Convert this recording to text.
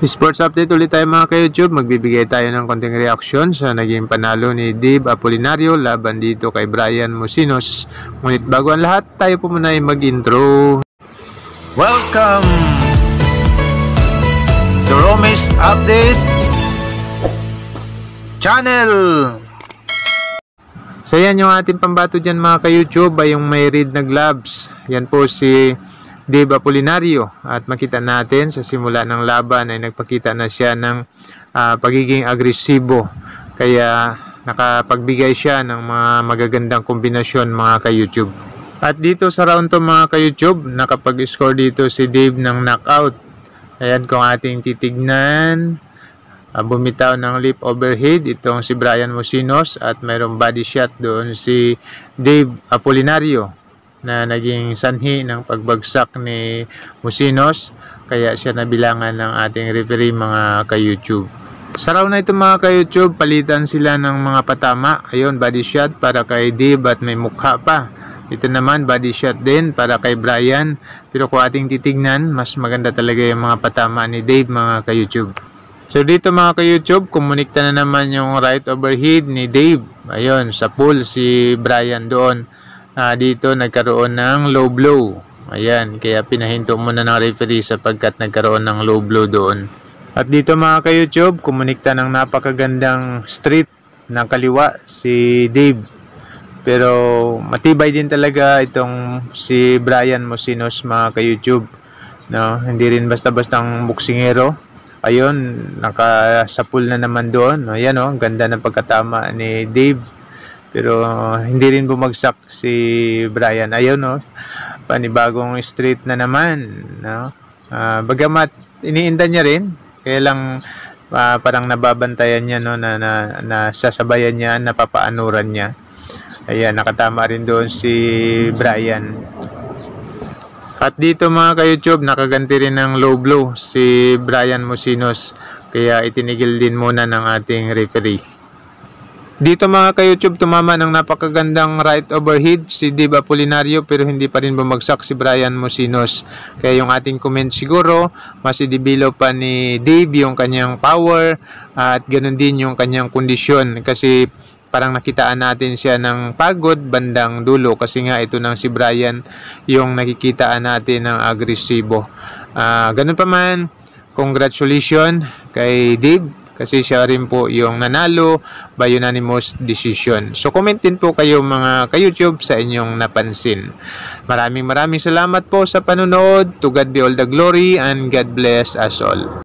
Sports update ulit tayo mga ka-YouTube. Magbibigay tayo ng konting reaction sa naging panalo ni Dave Apolinario laban dito kay Brian Musinos. Ngunit bago ang lahat, tayo po muna ay mag-intro. Welcome to Romis Update Channel. So yan yung ating pambato dyan mga ka-YouTube ay yung may red na gloves. Yan po si Dave Apolinario at makita natin sa simula ng laban ay nagpakita na siya ng pagiging agresibo, kaya nakapagbigay siya ng mga magagandang kombinasyon mga ka-YouTube. At dito sa round to mga ka-YouTube, nakapag-score dito si Dave ng knockout. Ayan kung ating titignan, bumitaw ng lip overhead itong si Brian Musinos at mayroong body shot doon si Dave Apolinario na naging sanhi ng pagbagsak ni Musinos, kaya siya nabilangan ng ating referee mga ka-YouTube. Sa round na ito mga ka-YouTube, palitan sila ng mga patama. Ayun, body shot para kay Dave at may mukha pa. Ito naman, body shot din para kay Brian. Pero kung ating titignan, mas maganda talaga yung mga patama ni Dave mga ka-YouTube. So dito mga ka-YouTube, kumunikta na naman yung right overhead ni Dave. Ayun, sa pool si Brian doon. Dito nagkaroon ng low blow. Ayan, kaya pinahinto muna ng referee sapagkat nagkaroon ng low blow doon. At dito mga ka-YouTube, kumunikta ng napakagandang straight ng kaliwa si Dave. Pero matibay din talaga itong si Brian Musinos mga ka-YouTube. No? Hindi rin basta-bastang boksingero. Ayun, nakasapul na naman doon. Ayan o, ganda ng pagkatama ni Dave. Pero hindi rin bumagsak si Brian. Ayun no, panibagong straight na naman. No? Bagamat iniinda niya rin, kaya lang parang nababantayan niya no, na sasabayan niya, napapaanuran niya. Ayan, nakatama rin doon si Brian. At dito mga ka-YouTube, nakaganti rin ng low blow si Brian Musinos, kaya itinigil din muna ng ating referee. Dito mga ka-YouTube, tumama ng napakagandang right overhead si Dave Apolinario pero hindi pa rin bumagsak si Brian Musinos. Kaya yung ating comment siguro, mas i-develop pa ni Dave yung kanyang power at ganoon din yung kanyang kondisyon. Kasi parang nakitaan natin siya ng pagod bandang dulo kasi nga ito nang si Brian yung nakikitaan natin ng agresibo. Ganun pa man, congratulations kay Dave. Kasi siya rin po yung nanalo by unanimous decision. So comment din po kayo mga ka-YouTube sa inyong napansin. Maraming salamat po sa panonood. To God be all the glory and God bless us all.